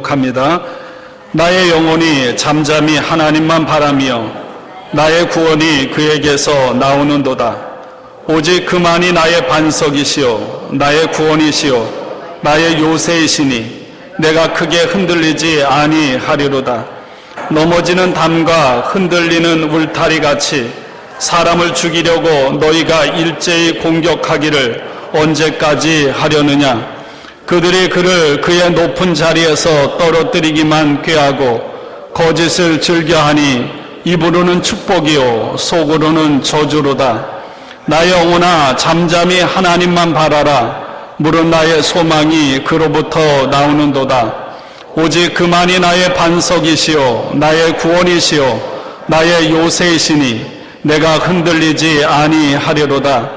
합니다. 나의 영혼이 잠잠히 하나님만 바라며 나의 구원이 그에게서 나오는도다. 오직 그만이 나의 반석이시요 나의 구원이시요 나의 요새이시니 내가 크게 흔들리지 아니하리로다. 넘어지는 담과 흔들리는 울타리같이 사람을 죽이려고 너희가 일제히 공격하기를 언제까지 하려느냐. 그들이 그를 그의 높은 자리에서 떨어뜨리기만 꾀하고 거짓을 즐겨하니 입으로는 축복이요 속으로는 저주로다. 나의 영혼아 잠잠히 하나님만 바라라. 무릇 나의 소망이 그로부터 나오는도다. 오직 그만이 나의 반석이시요 나의 구원이시요 나의 요새이시니 내가 흔들리지 아니하리로다.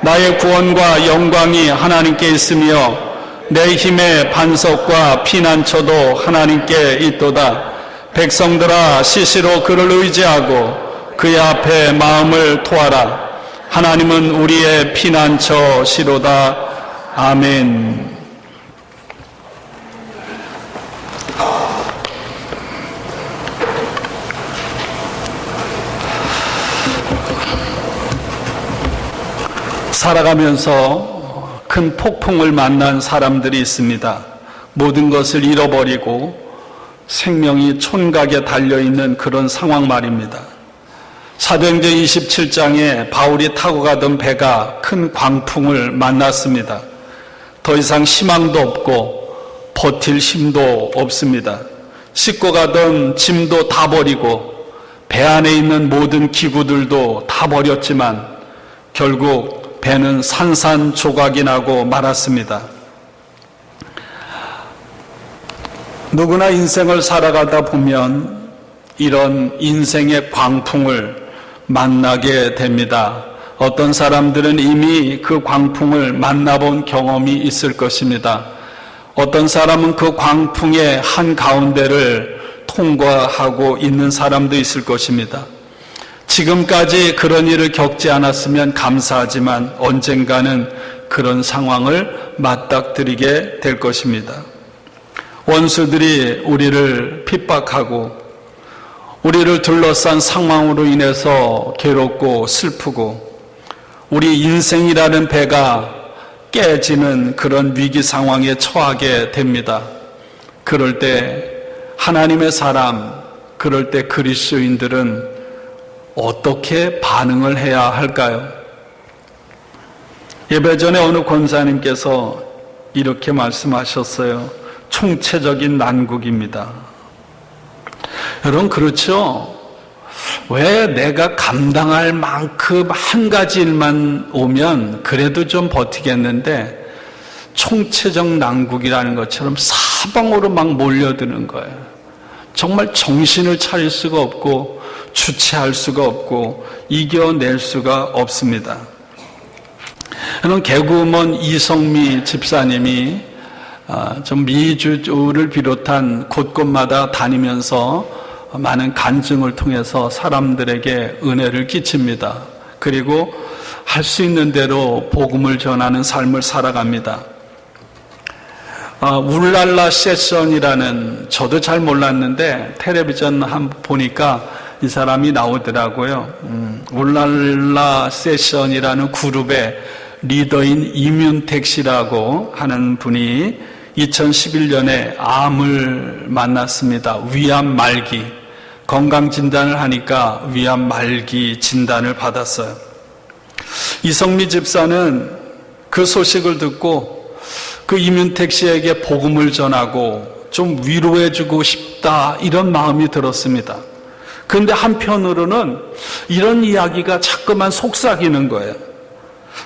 나의 구원과 영광이 하나님께 있으며 내 힘의 반석과 피난처도 하나님께 있도다. 백성들아 시시로 그를 의지하고 그의 앞에 마음을 토하라. 하나님은 우리의 피난처시로다. 아멘. 살아가면서 큰 폭풍을 만난 사람들이 있습니다. 모든 것을 잃어버리고 생명이 촌각에 달려있는 그런 상황 말입니다. 사도행전 27장에 바울이 타고 가던 배가 큰 광풍을 만났습니다. 더 이상 희망도 없고 버틸 힘도 없습니다. 싣고 가던 짐도 다 버리고 배 안에 있는 모든 기구들도 다 버렸지만 결국 배는 산산조각이 나고 말았습니다. 누구나 인생을 살아가다 보면 이런 인생의 광풍을 만나게 됩니다. 어떤 사람들은 이미 그 광풍을 만나본 경험이 있을 것입니다. 어떤 사람은 그 광풍의 한가운데를 통과하고 있는 사람도 있을 것입니다. 지금까지 그런 일을 겪지 않았으면 감사하지만 언젠가는 그런 상황을 맞닥뜨리게 될 것입니다. 원수들이 우리를 핍박하고 우리를 둘러싼 상황으로 인해서 괴롭고 슬프고 우리 인생이라는 배가 깨지는 그런 위기 상황에 처하게 됩니다. 그럴 때 하나님의 사람, 그럴 때 그리스도인들은 어떻게 반응을 해야 할까요? 예배 전에 어느 권사님께서 이렇게 말씀하셨어요. 총체적인 난국입니다. 여러분 그렇죠? 왜 내가 감당할 만큼 한 가지 일만 오면 그래도 좀 버티겠는데 총체적 난국이라는 것처럼 사방으로 막 몰려드는 거예요. 정말 정신을 차릴 수가 없고 주체할 수가 없고 이겨낼 수가 없습니다. 저는 개그우먼 이성미 집사님이 좀 미주를 비롯한 곳곳마다 다니면서 많은 간증을 통해서 사람들에게 은혜를 끼칩니다. 그리고 할 수 있는 대로 복음을 전하는 삶을 살아갑니다. 울랄라 세션이라는, 저도 잘 몰랐는데 텔레비전 한번 보니까 이 사람이 나오더라고요. 울랄라 세션이라는 그룹의 리더인 이문택 씨라고 하는 분이 2011년에 암을 만났습니다. 위암 말기. 건강진단을 하니까 위암 말기 진단을 받았어요. 이성미 집사는 그 소식을 듣고 그 이문택 씨에게 복음을 전하고 좀 위로해주고 싶다 이런 마음이 들었습니다. 그런데 한편으로는 이런 이야기가 자꾸만 속삭이는 거예요.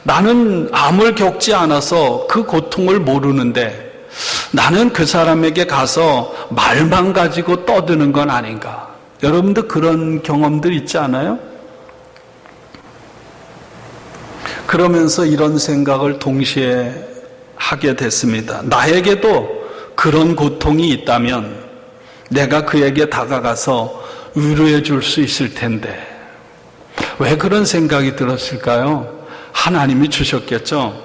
나는 암을 겪지 않아서 그 고통을 모르는데 나는 그 사람에게 가서 말만 가지고 떠드는 건 아닌가. 여러분도 그런 경험들 있지 않아요? 그러면서 이런 생각을 동시에 하게 됐습니다. 나에게도 그런 고통이 있다면 내가 그에게 다가가서 위로해 줄 수 있을 텐데 왜 그런 생각이 들었을까요? 하나님이 주셨겠죠.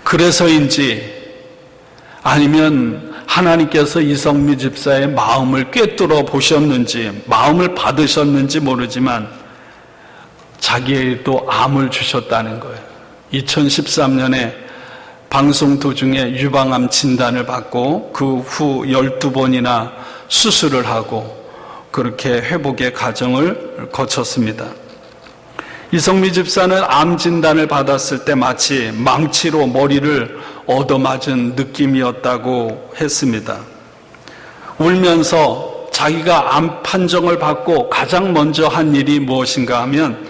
그래서인지 아니면 하나님께서 이성미 집사의 마음을 꿰뚫어 보셨는지, 마음을 받으셨는지 모르지만 자기에게도 암을 주셨다는 거예요. 2013년에 방송 도중에 유방암 진단을 받고 그 후 12번이나 수술을 하고 그렇게 회복의 과정을 거쳤습니다. 이성미 집사는 암 진단을 받았을 때 마치 망치로 머리를 얻어맞은 느낌이었다고 했습니다. 울면서 자기가 암 판정을 받고 가장 먼저 한 일이 무엇인가 하면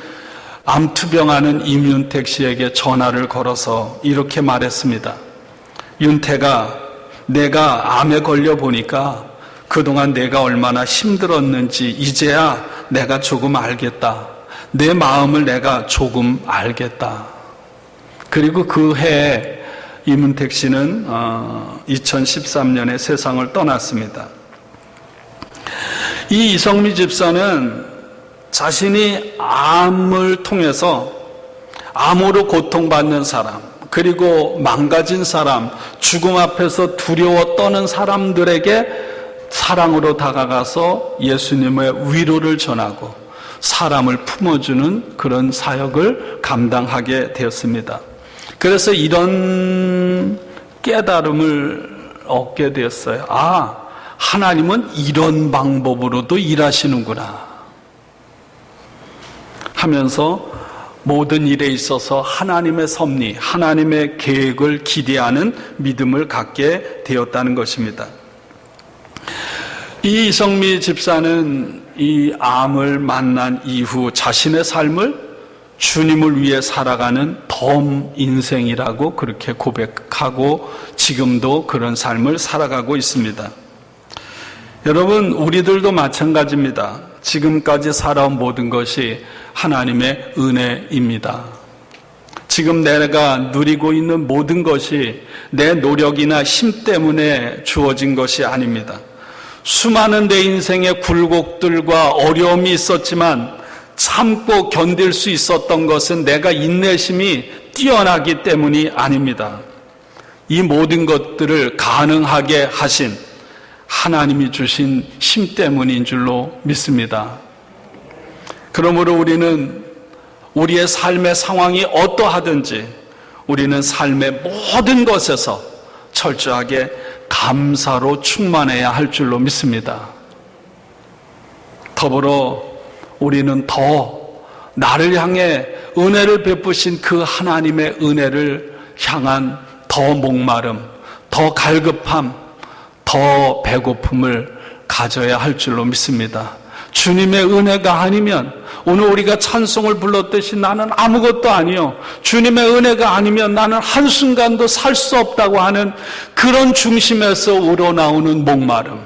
암 투병하는 임윤택 씨에게 전화를 걸어서 이렇게 말했습니다. 윤택아, 내가 암에 걸려 보니까 그동안 내가 얼마나 힘들었는지 이제야 내가 조금 알겠다. 내 마음을 내가 조금 알겠다. 그리고 그 해에 임윤택 씨는 2013년에 세상을 떠났습니다. 이 이성미 집사는 자신이 암을 통해서 암으로 고통받는 사람, 그리고 망가진 사람, 죽음 앞에서 두려워 떠는 사람들에게 사랑으로 다가가서 예수님의 위로를 전하고 사람을 품어주는 그런 사역을 감당하게 되었습니다. 그래서 이런 깨달음을 얻게 되었어요. 아, 하나님은 이런 방법으로도 일하시는구나 하면서 모든 일에 있어서 하나님의 섭리, 하나님의 계획을 기대하는 믿음을 갖게 되었다는 것입니다. 이 이성미 집사는 이 암을 만난 이후 자신의 삶을 주님을 위해 살아가는 덤 인생이라고 그렇게 고백하고 지금도 그런 삶을 살아가고 있습니다. 여러분, 우리들도 마찬가지입니다. 지금까지 살아온 모든 것이 하나님의 은혜입니다. 지금 내가 누리고 있는 모든 것이 내 노력이나 힘 때문에 주어진 것이 아닙니다. 수많은 내 인생의 굴곡들과 어려움이 있었지만 참고 견딜 수 있었던 것은 내가 인내심이 뛰어나기 때문이 아닙니다. 이 모든 것들을 가능하게 하신 하나님이 주신 힘 때문인 줄로 믿습니다. 그러므로 우리는 우리의 삶의 상황이 어떠하든지 우리는 삶의 모든 것에서 철저하게 감사로 충만해야 할 줄로 믿습니다. 더불어 우리는 더 나를 향해 은혜를 베푸신 그 하나님의 은혜를 향한 더 목마름, 더 갈급함, 더 배고픔을 가져야 할 줄로 믿습니다. 주님의 은혜가 아니면 오늘 우리가 찬송을 불렀듯이 나는 아무것도 아니요, 주님의 은혜가 아니면 나는 한순간도 살 수 없다고 하는 그런 중심에서 우러나오는 목마름,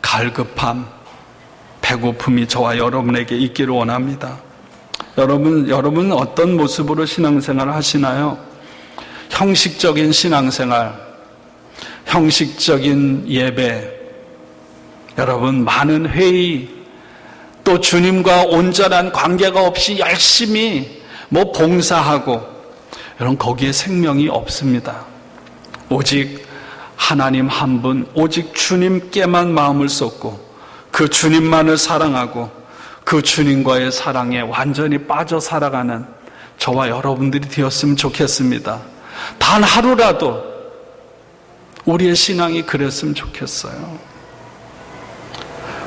갈급함, 배고픔이 저와 여러분에게 있기를 원합니다. 여러분 어떤 모습으로 신앙생활을 하시나요? 형식적인 신앙생활, 형식적인 예배, 여러분 많은 회의, 또 주님과 온전한 관계가 없이 열심히 봉사하고, 여러분 거기에 생명이 없습니다. 오직 하나님 한 분, 오직 주님께만 마음을 쏟고 그 주님만을 사랑하고 그 주님과의 사랑에 완전히 빠져 살아가는 저와 여러분들이 되었으면 좋겠습니다. 단 하루라도 우리의 신앙이 그랬으면 좋겠어요.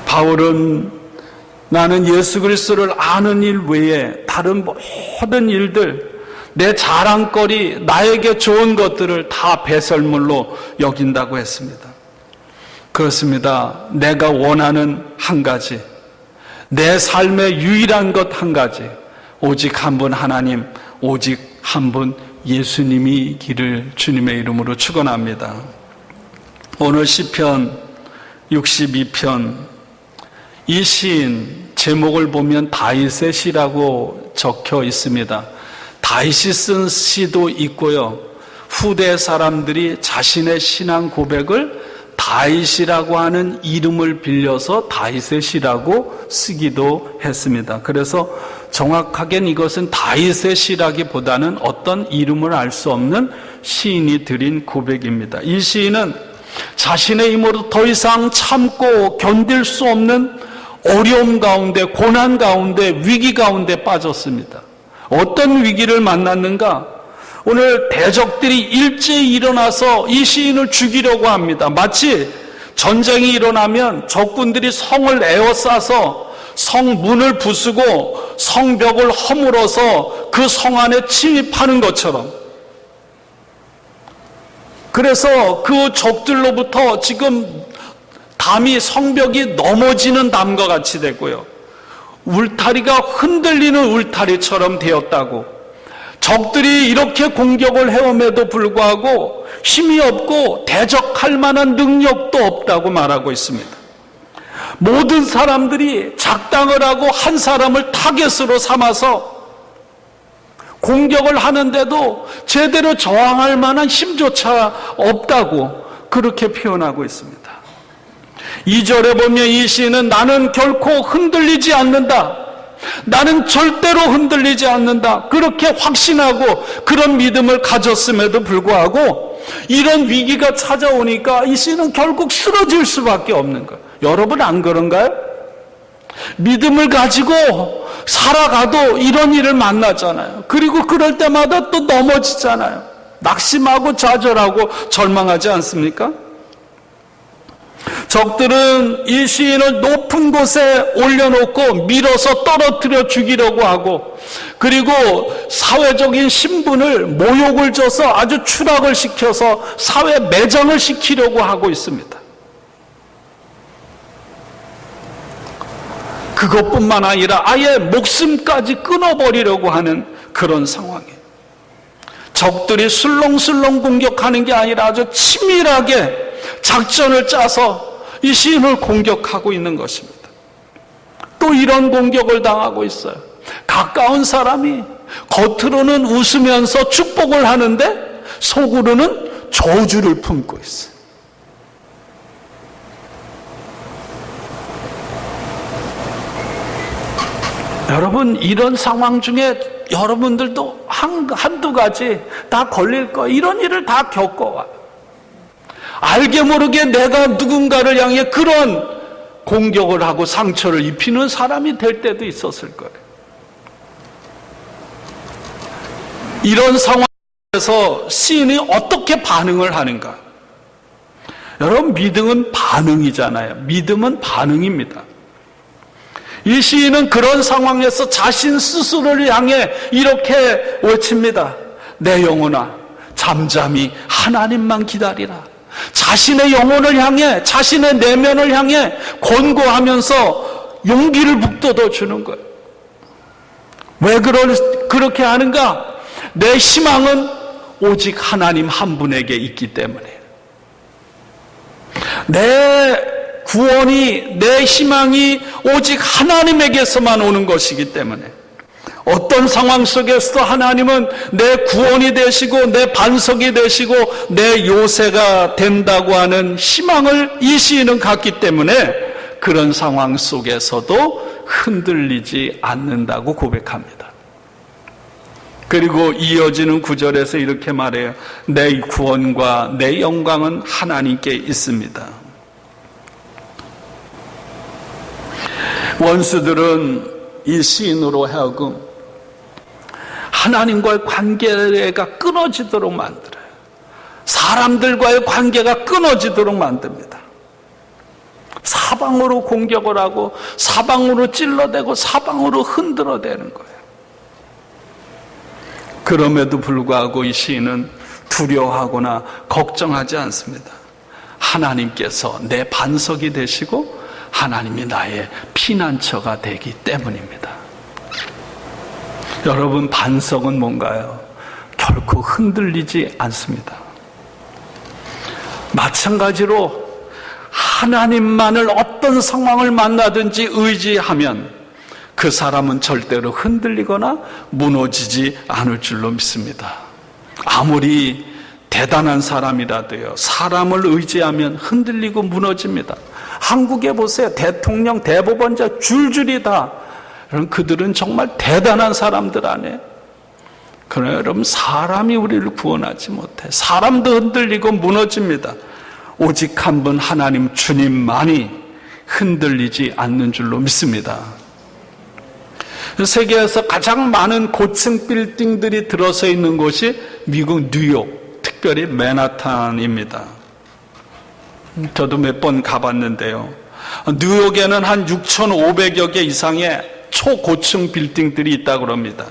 바울은 나는 예수 그리스도를 아는 일 외에 다른 모든 일들, 내 자랑거리, 나에게 좋은 것들을 다 배설물로 여긴다고 했습니다. 그렇습니다. 내가 원하는 한 가지, 내 삶의 유일한 것 한 가지, 오직 한 분 하나님, 오직 한 분 예수님이기를 주님의 이름으로 축원합니다. 오늘 시편 62편, 이 시인 제목을 보면 다윗의 시라고 적혀 있습니다. 다윗이 쓴 시도 있고요, 후대 사람들이 자신의 신앙 고백을 다윗이라고 하는 이름을 빌려서 다윗의 시라고 쓰기도 했습니다. 그래서 정확하게는 이것은 다윗의 시라기보다는 어떤 이름을 알 수 없는 시인이 드린 고백입니다. 이 시인은 자신의 힘으로 더 이상 참고 견딜 수 없는 어려움 가운데, 고난 가운데, 위기 가운데 빠졌습니다. 어떤 위기를 만났는가? 오늘 대적들이 일제히 일어나서 이 시인을 죽이려고 합니다. 마치 전쟁이 일어나면 적군들이 성을 에워싸서 성문을 부수고 성벽을 허물어서 그 성 안에 침입하는 것처럼, 그래서 그 적들로부터 지금 담이, 성벽이 넘어지는 담과 같이 됐고요, 울타리가 흔들리는 울타리처럼 되었다고, 적들이 이렇게 공격을 해옴에도 불구하고 힘이 없고 대적할 만한 능력도 없다고 말하고 있습니다. 모든 사람들이 작당을 하고 한 사람을 타겟으로 삼아서 공격을 하는데도 제대로 저항할 만한 힘조차 없다고 그렇게 표현하고 있습니다. 2절에 보면 이 시인은 나는 결코 흔들리지 않는다, 나는 절대로 흔들리지 않는다, 그렇게 확신하고 그런 믿음을 가졌음에도 불구하고 이런 위기가 찾아오니까 이 시인은 결국 쓰러질 수밖에 없는 거예요. 여러분 안 그런가요? 믿음을 가지고 살아가도 이런 일을 만나잖아요. 그리고 그럴 때마다 또 넘어지잖아요. 낙심하고 좌절하고 절망하지 않습니까? 적들은 이 시인을 높은 곳에 올려놓고 밀어서 떨어뜨려 죽이려고 하고, 그리고 사회적인 신분을, 모욕을 줘서 아주 추락을 시켜서 사회 매장을 시키려고 하고 있습니다. 그것뿐만 아니라 아예 목숨까지 끊어버리려고 하는 그런 상황이에요. 적들이 술렁술렁 공격하는 게 아니라 아주 치밀하게 작전을 짜서 이 시인을 공격하고 있는 것입니다. 또 이런 공격을 당하고 있어요. 가까운 사람이 겉으로는 웃으면서 축복을 하는데 속으로는 저주를 품고 있어요. 여러분, 이런 상황 중에 여러분들도 한두 가지 다 걸릴 거예요. 이런 일을 다 겪어와요. 알게 모르게 내가 누군가를 향해 그런 공격을 하고 상처를 입히는 사람이 될 때도 있었을 거예요. 이런 상황에서 시인이 어떻게 반응을 하는가? 여러분, 믿음은 반응이잖아요. 믿음은 반응입니다. 이 시인은 그런 상황에서 자신 스스로를 향해 이렇게 외칩니다. 내 영혼아, 잠잠히 하나님만 기다리라. 자신의 영혼을 향해, 자신의 내면을 향해 권고하면서 용기를 북돋워 주는 거예요. 왜 그렇게 하는가? 내 희망은 오직 하나님 한 분에게 있기 때문에, 내 구원이, 내 희망이 오직 하나님에게서만 오는 것이기 때문에, 어떤 상황 속에서 하나님은 내 구원이 되시고 내 반석이 되시고 내 요새가 된다고 하는 희망을 이 시인은 갖기 때문에 그런 상황 속에서도 흔들리지 않는다고 고백합니다. 그리고 이어지는 구절에서 이렇게 말해요. 내 구원과 내 영광은 하나님께 있습니다. 원수들은 이 시인으로 하여금 하나님과의 관계가 끊어지도록 만들어요. 사람들과의 관계가 끊어지도록 만듭니다. 사방으로 공격을 하고 사방으로 찔러대고 사방으로 흔들어대는 거예요. 그럼에도 불구하고 이 시인은 두려워하거나 걱정하지 않습니다. 하나님께서 내 반석이 되시고 하나님이 나의 피난처가 되기 때문입니다. 여러분, 반석은 뭔가요? 결코 흔들리지 않습니다. 마찬가지로 하나님만을 어떤 상황을 만나든지 의지하면 그 사람은 절대로 흔들리거나 무너지지 않을 줄로 믿습니다. 아무리 대단한 사람이라도요, 사람을 의지하면 흔들리고 무너집니다. 한국에 보세요. 대통령, 대법원자 줄줄이 다 그들은 정말 대단한 사람들 아니에요? 그러나 여러분, 사람이 우리를 구원하지 못해. 사람도 흔들리고 무너집니다. 오직 한 분 하나님 주님만이 흔들리지 않는 줄로 믿습니다. 세계에서 가장 많은 고층 빌딩들이 들어서 있는 곳이 미국 뉴욕, 특별히 맨하탄입니다. 저도 몇 번 가봤는데요. 뉴욕에는 한 6,500여 개 이상의 초고층 빌딩들이 있다고 합니다.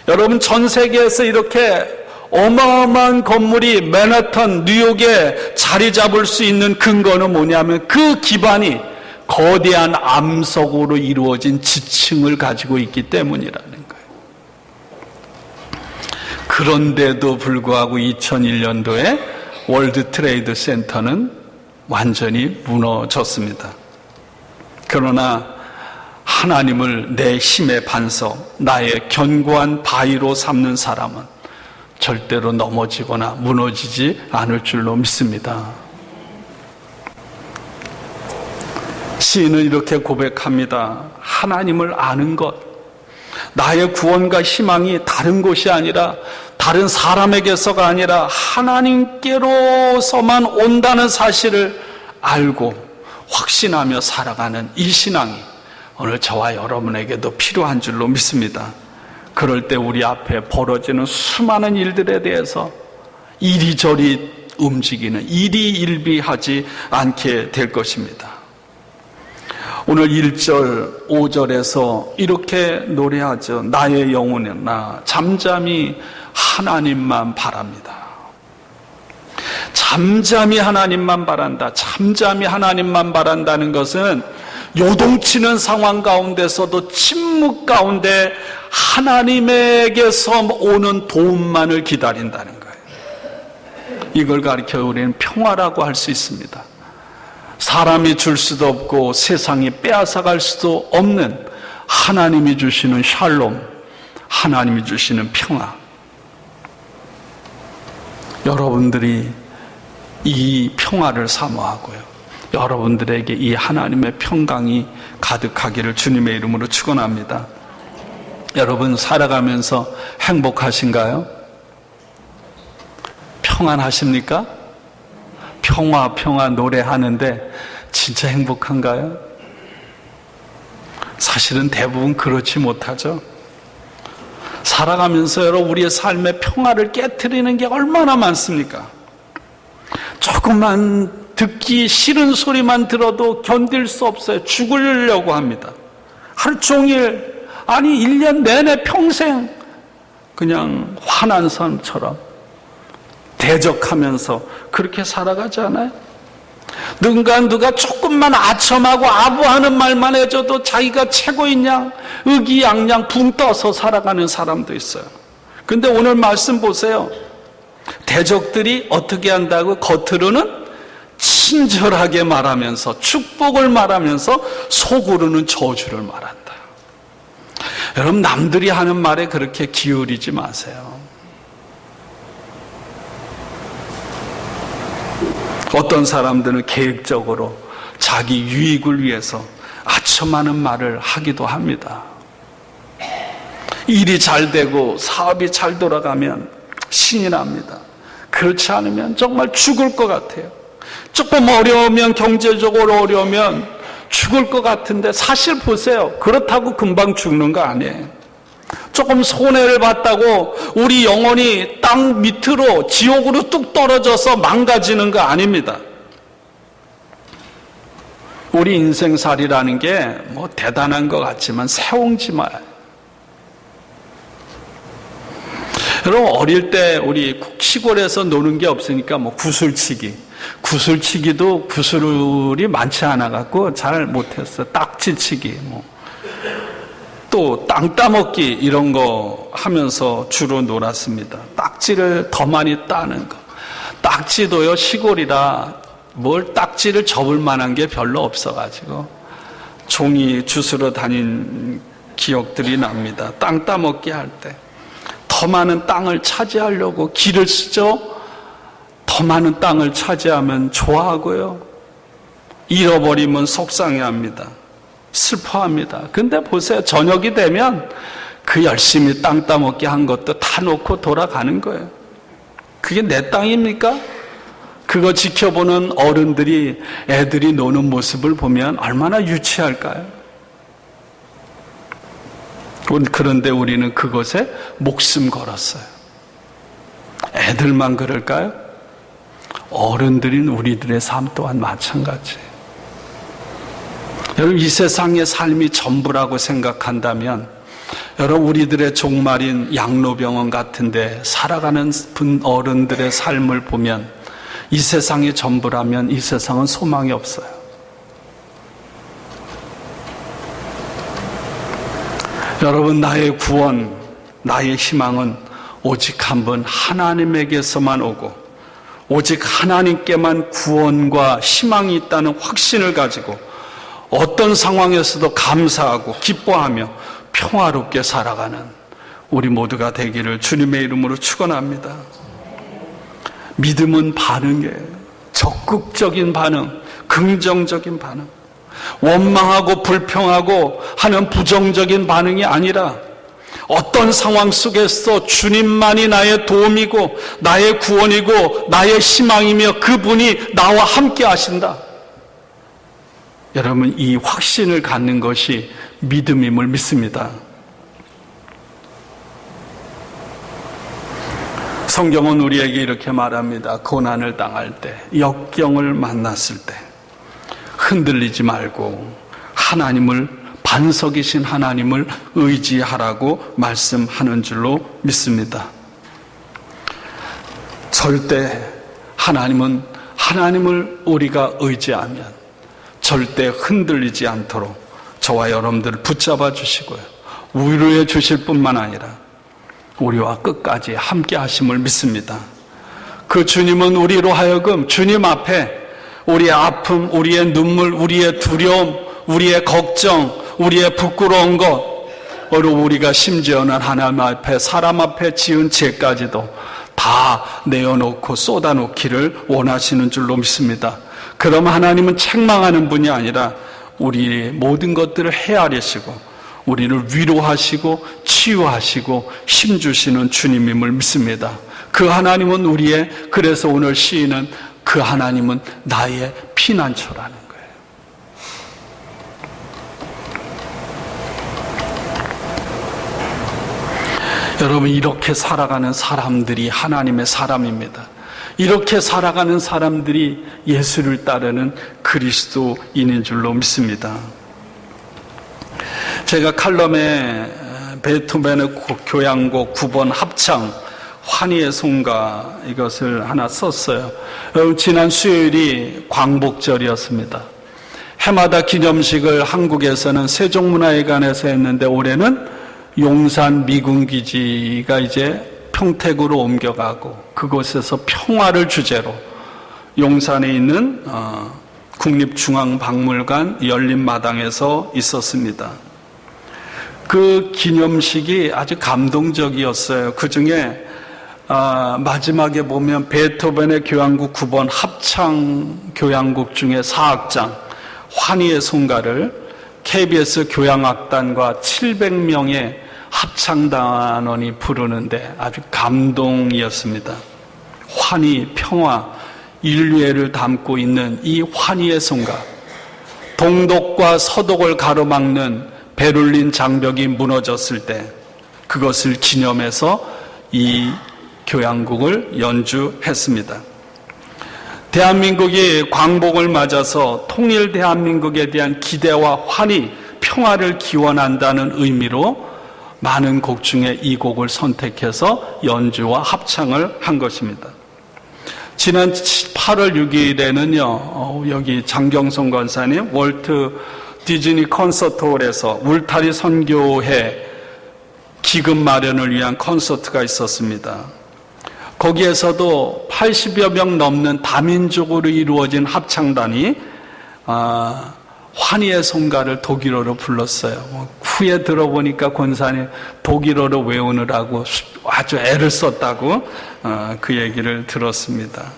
여러분, 전 세계에서 이렇게 어마어마한 건물이 맨하탄, 뉴욕에 자리 잡을 수 있는 근거는 뭐냐면 그 기반이 거대한 암석으로 이루어진 지층을 가지고 있기 때문이라는 거예요. 그런데도 불구하고 2001년도에 월드 트레이드 센터는 완전히 무너졌습니다. 그러나 하나님을 내 힘의 반석, 나의 견고한 바위로 삼는 사람은 절대로 넘어지거나 무너지지 않을 줄로 믿습니다. 시인은 이렇게 고백합니다. 하나님을 아는 것, 나의 구원과 희망이 다른 곳이 아니라 다른 사람에게서가 아니라 하나님께로서만 온다는 사실을 알고 확신하며 살아가는 이 신앙이 오늘 저와 여러분에게도 필요한 줄로 믿습니다. 그럴 때 우리 앞에 벌어지는 수많은 일들에 대해서 이리저리 움직이는 일희일비하지 않게 될 것입니다. 오늘 1절, 5절에서 이렇게 노래하죠. 나의 영혼은 나 잠잠히 하나님만 바랍니다. 잠잠히 하나님만 바란다. 잠잠히 하나님만 바란다는 것은 요동치는 상황 가운데서도 침묵 가운데 하나님에게서 오는 도움만을 기다린다는 거예요. 이걸 가르쳐 우리는 평화라고 할 수 있습니다. 사람이 줄 수도 없고 세상이 빼앗아갈 수도 없는 하나님이 주시는 샬롬, 하나님이 주시는 평화. 여러분들이 이 평화를 사모하고요, 여러분들에게 이 하나님의 평강이 가득하기를 주님의 이름으로 축원합니다. 여러분 살아가면서 행복하신가요? 평안하십니까? 평화 평화 노래하는데 진짜 행복한가요? 사실은 대부분 그렇지 못하죠. 살아가면서 여러분 우리의 삶의 평화를 깨트리는 게 얼마나 많습니까? 조금만 듣기 싫은 소리만 들어도 견딜 수 없어요. 죽으려고 합니다. 하루 종일, 아니 1년 내내 평생 그냥 화난 사람처럼 대적하면서 그렇게 살아가지 않아요? 누가 조금만 아첨하고 아부하는 말만 해줘도 자기가 최고인 양 의기양양 붕 떠서 살아가는 사람도 있어요. 근데 오늘 말씀 보세요. 대적들이 어떻게 한다고? 겉으로는 친절하게 말하면서 축복을 말하면서 속으로는 저주를 말한다. 여러분 남들이 하는 말에 그렇게 기울이지 마세요. 어떤 사람들은 계획적으로 자기 유익을 위해서 아첨하는 말을 하기도 합니다. 일이 잘 되고 사업이 잘 돌아가면 신이 납니다. 그렇지 않으면 정말 죽을 것 같아요. 조금 어려우면, 경제적으로 어려우면 죽을 것 같은데 사실 보세요. 그렇다고 금방 죽는 거 아니에요. 조금 손해를 봤다고 우리 영혼이 땅 밑으로 지옥으로 뚝 떨어져서 망가지는 거 아닙니다. 우리 인생살이라는 게 뭐 대단한 것 같지만 새옹지마예요. 여러분 어릴 때 우리 시골에서 노는 게 없으니까 뭐 구슬치기도 구슬이 많지 않아 갖고 잘 못했어요. 딱지치기 또 땅 따먹기 이런 거 하면서 주로 놀았습니다. 딱지를 더 많이 따는 거. 딱지도요 시골이라 뭘 딱지를 접을 만한 게 별로 없어가지고 종이 주스러 다닌 기억들이 납니다. 땅 따먹기 할 때 더 많은 땅을 차지하려고 기를 쓰죠. 더 많은 땅을 차지하면 좋아하고요, 잃어버리면 속상해합니다. 슬퍼합니다. 근데 보세요. 저녁이 되면 그 열심히 땅 따먹기 한 것도 다 놓고 돌아가는 거예요. 그게 내 땅입니까? 그거 지켜보는 어른들이 애들이 노는 모습을 보면 얼마나 유치할까요? 그런데 우리는 그것에 목숨 걸었어요. 애들만 그럴까요? 어른들인 우리들의 삶 또한 마찬가지예요. 여러분, 이 세상의 삶이 전부라고 생각한다면 여러분, 우리들의 종말인 양로병원 같은데 살아가는 어른들의 삶을 보면 이 세상이 전부라면 이 세상은 소망이 없어요. 여러분, 나의 구원, 나의 희망은 오직 한 번 하나님에게서만 오고 오직 하나님께만 구원과 희망이 있다는 확신을 가지고 어떤 상황에서도 감사하고 기뻐하며 평화롭게 살아가는 우리 모두가 되기를 주님의 이름으로 축원합니다. 믿음은 반응이에요. 적극적인 반응, 긍정적인 반응. 원망하고 불평하고 하는 부정적인 반응이 아니라 어떤 상황 속에서 주님만이 나의 도움이고 나의 구원이고 나의 희망이며 그분이 나와 함께 하신다. 여러분, 이 확신을 갖는 것이 믿음임을 믿습니다. 성경은 우리에게 이렇게 말합니다. 고난을 당할 때, 역경을 만났을 때 흔들리지 말고 하나님을, 반석이신 하나님을 의지하라고 말씀하는 줄로 믿습니다. 절대 하나님을 우리가 의지하면 절대 흔들리지 않도록 저와 여러분들을 붙잡아 주시고요, 위로해 주실 뿐만 아니라 우리와 끝까지 함께 하심을 믿습니다. 그 주님은 우리로 하여금 주님 앞에 우리의 아픔, 우리의 눈물, 우리의 두려움, 우리의 걱정, 우리의 부끄러운 것, 우리가 심지어는 하나님 앞에, 사람 앞에 지은 죄까지도 다 내어놓고 쏟아놓기를 원하시는 줄로 믿습니다. 그럼 하나님은 책망하는 분이 아니라 우리의 모든 것들을 헤아리시고 우리를 위로하시고 치유하시고 힘주시는 주님임을 믿습니다. 그 하나님은 그래서 오늘 시인은 그 하나님은 나의 피난처라는 거예요. 여러분, 이렇게 살아가는 사람들이 하나님의 사람입니다. 이렇게 살아가는 사람들이 예수를 따르는 그리스도인인 줄로 믿습니다. 제가 칼럼에 베토벤의 교향곡 9번 합창 환희의 송가 이것을 하나 썼어요. 지난 수요일이 광복절이었습니다. 해마다 기념식을 한국에서는 세종문화회관에서 했는데 올해는 용산 미군기지가 이제 평택으로 옮겨가고 그곳에서 평화를 주제로 용산에 있는 국립중앙박물관 열린마당에서 있었습니다. 그 기념식이 아주 감동적이었어요. 그 중에 마지막에 보면 베토벤의 교향곡 9번 합창 교향곡 중에 4악장 환희의 송가를 KBS 교향악단과 700명의 합창단원이 부르는데 아주 감동이었습니다. 환희, 평화, 인류애를 담고 있는 이 환희의 송가, 동독과 서독을 가로막는 베를린 장벽이 무너졌을 때 그것을 기념해서 이 교향곡을 연주했습니다. 대한민국이 광복을 맞아서 통일 대한민국에 대한 기대와 환희, 평화를 기원한다는 의미로 많은 곡 중에 이 곡을 선택해서 연주와 합창을 한 것입니다. 지난 8월 6일에는요, 여기 장경성 권사님 월트 디즈니 콘서트홀에서 울타리 선교회 기금 마련을 위한 콘서트가 있었습니다. 거기에서도 80여 명 넘는 다민족으로 이루어진 합창단이 환희의 송가를 독일어로 불렀어요. 후에 들어보니까 권사님 독일어로 외우느라고 아주 애를 썼다고 그 얘기를 들었습니다.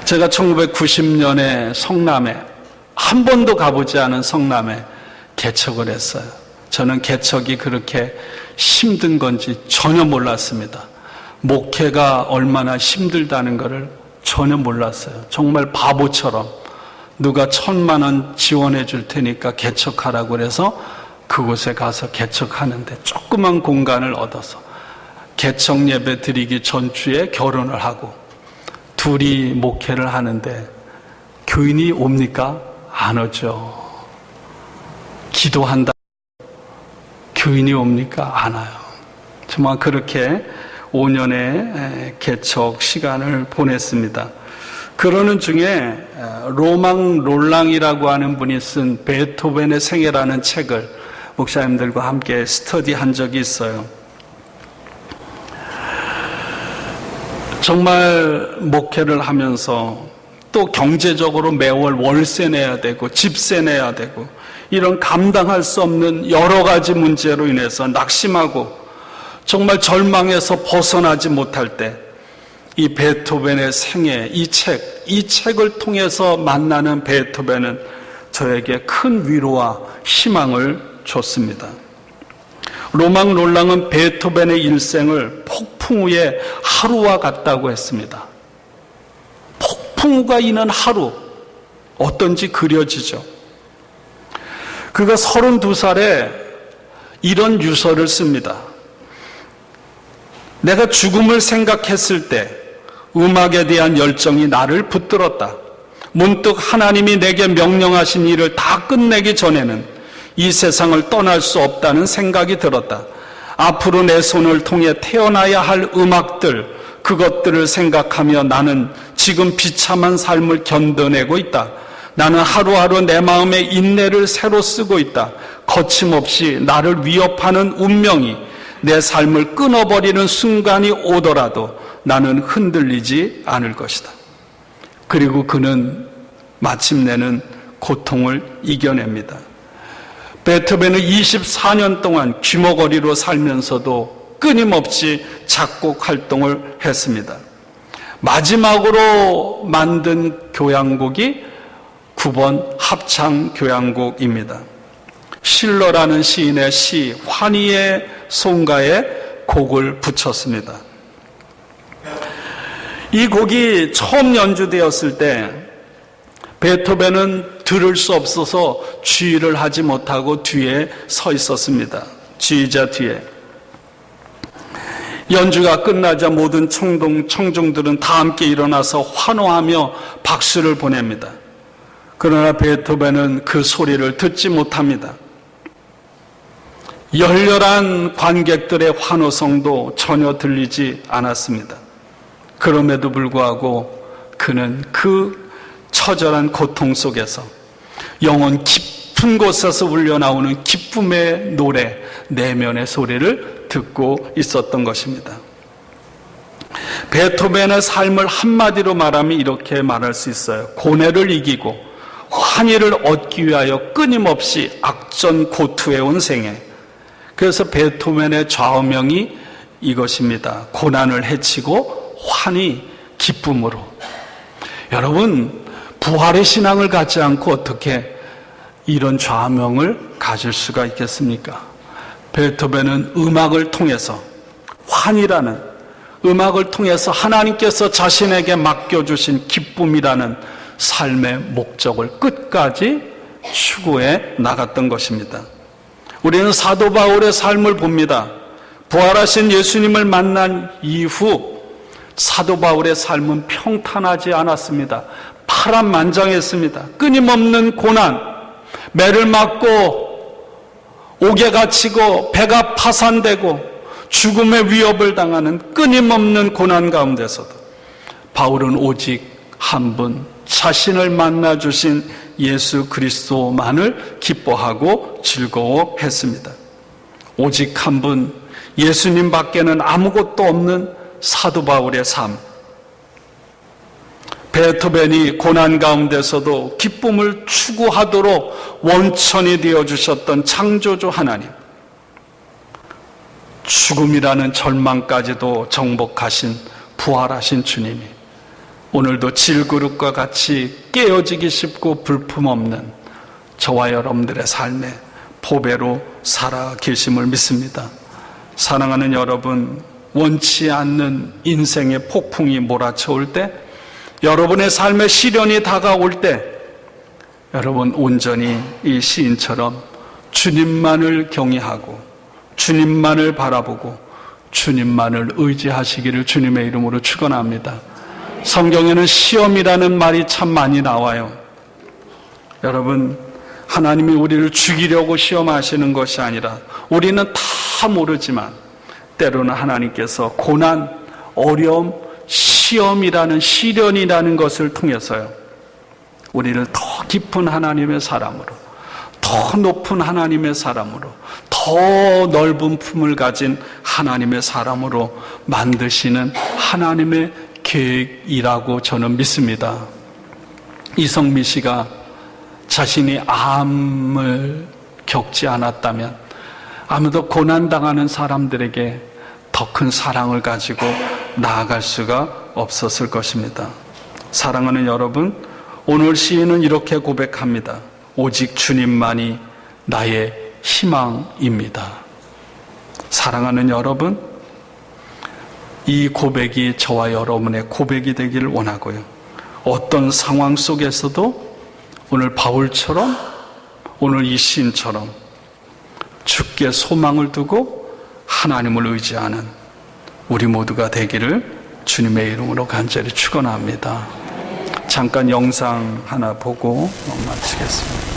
제가 1990년에 성남에 한 번도 가보지 않은 성남에 개척을 했어요. 저는 개척이 그렇게 힘든 건지 전혀 몰랐습니다. 목회가 얼마나 힘들다는 것을 전혀 몰랐어요. 정말 바보처럼 누가 1,000만 원 지원해 줄 테니까 개척하라고 그래서 그곳에 가서 개척하는데 조그만 공간을 얻어서 개척 예배 드리기 전주에 결혼을 하고 둘이 목회를 하는데 교인이 옵니까? 안 오죠. 기도한다. 교인이 옵니까? 안 와요. 정말 그렇게 5년의 개척 시간을 보냈습니다. 그러는 중에 로망 롤랑이라고 하는 분이 쓴 베토벤의 생애라는 책을 목사님들과 함께 스터디한 적이 있어요. 정말 목회를 하면서 또 경제적으로 매월 월세 내야 되고 집세 내야 되고 이런 감당할 수 없는 여러 가지 문제로 인해서 낙심하고 정말 절망에서 벗어나지 못할 때 이 베토벤의 생애, 이 책을 통해서 만나는 베토벤은 저에게 큰 위로와 희망을 줬습니다. 로망 롤랑은 베토벤의 일생을 폭풍 후의 하루와 같다고 했습니다. 폭풍우가 있는 하루, 어떤지 그려지죠. 그가 32살에 이런 유서를 씁니다. 내가 죽음을 생각했을 때 음악에 대한 열정이 나를 붙들었다. 문득 하나님이 내게 명령하신 일을 다 끝내기 전에는 이 세상을 떠날 수 없다는 생각이 들었다. 앞으로 내 손을 통해 태어나야 할 음악들, 그것들을 생각하며 나는 지금 비참한 삶을 견뎌내고 있다. 나는 하루하루 내 마음의 인내를 새로 쓰고 있다. 거침없이 나를 위협하는 운명이 내 삶을 끊어버리는 순간이 오더라도 나는 흔들리지 않을 것이다. 그리고 그는 마침내는 고통을 이겨냅니다. 베토벤은 24년 동안 귀머거리로 살면서도 끊임없이 작곡 활동을 했습니다. 마지막으로 만든 교향곡이 9번 합창 교향곡입니다. 실러라는 시인의 시 환희의 송가에 곡을 붙였습니다. 이 곡이 처음 연주되었을 때 베토벤은 들을 수 없어서 주의를 하지 못하고 뒤에 서 있었습니다. 지휘자 뒤에. 연주가 끝나자 모든 청중들은 다 함께 일어나서 환호하며 박수를 보냅니다. 그러나 베토벤은 그 소리를 듣지 못합니다. 열렬한 관객들의 환호성도 전혀 들리지 않았습니다. 그럼에도 불구하고 그는 그 처절한 고통 속에서 영혼 깊은 곳에서 울려나오는 기쁨의 노래, 내면의 소리를 듣고 있었던 것입니다. 베토벤의 삶을 한마디로 말하면 이렇게 말할 수 있어요. 고뇌를 이기고 환희를 얻기 위하여 끊임없이 악전고투해온 생애. 그래서 베토벤의 좌우명이 이것입니다. 고난을 해치고 환희, 기쁨으로. 여러분, 부활의 신앙을 갖지 않고 어떻게 이런 좌명을 가질 수가 있겠습니까? 베토벤은 음악을 통해서, 환희라는 음악을 통해서 하나님께서 자신에게 맡겨주신 기쁨이라는 삶의 목적을 끝까지 추구해 나갔던 것입니다. 우리는 사도 바울의 삶을 봅니다. 부활하신 예수님을 만난 이후 사도 바울의 삶은 평탄하지 않았습니다. 파란만장했습니다. 끊임없는 고난, 매를 맞고 옥에 갇히고 배가 파산되고 죽음의 위협을 당하는 끊임없는 고난 가운데서도 바울은 오직 한 분, 자신을 만나주신 예수 그리스도만을 기뻐하고 즐거워했습니다. 오직 한 분, 예수님 밖에는 아무것도 없는 사도 바울의 삶. 베토벤이 고난 가운데서도 기쁨을 추구하도록 원천이 되어주셨던 창조주 하나님. 죽음이라는 절망까지도 정복하신 부활하신 주님이 오늘도 질그릇과 같이 깨어지기 쉽고 불품없는 저와 여러분들의 삶에 보배로 살아 계심을 믿습니다. 사랑하는 여러분, 원치 않는 인생의 폭풍이 몰아쳐올 때, 여러분의 삶의 시련이 다가올 때, 여러분 온전히 이 시인처럼 주님만을 경외하고 주님만을 바라보고 주님만을 의지하시기를 주님의 이름으로 축원합니다. 성경에는 시험이라는 말이 참 많이 나와요. 여러분, 하나님이 우리를 죽이려고 시험하시는 것이 아니라 우리는 다 모르지만 때로는 하나님께서 고난, 어려움, 시험이라는 시련이라는 것을 통해서요, 우리를 더 깊은 하나님의 사람으로, 더 높은 하나님의 사람으로, 더 넓은 품을 가진 하나님의 사람으로 만드시는 하나님의 계획이라고 저는 믿습니다. 이성미 씨가 자신이 암을 겪지 않았다면 아무도 고난당하는 사람들에게 더 큰 사랑을 가지고 나아갈 수가 없었을 것입니다. 사랑하는 여러분, 오늘 시인은 이렇게 고백합니다. 오직 주님만이 나의 희망입니다. 사랑하는 여러분, 이 고백이 저와 여러분의 고백이 되기를 원하고요. 어떤 상황 속에서도 오늘 바울처럼, 오늘 이 시인처럼 주께 소망을 두고 하나님을 의지하는 우리 모두가 되기를 주님의 이름으로 간절히 축원합니다. 잠깐 영상 하나 보고 마치겠습니다.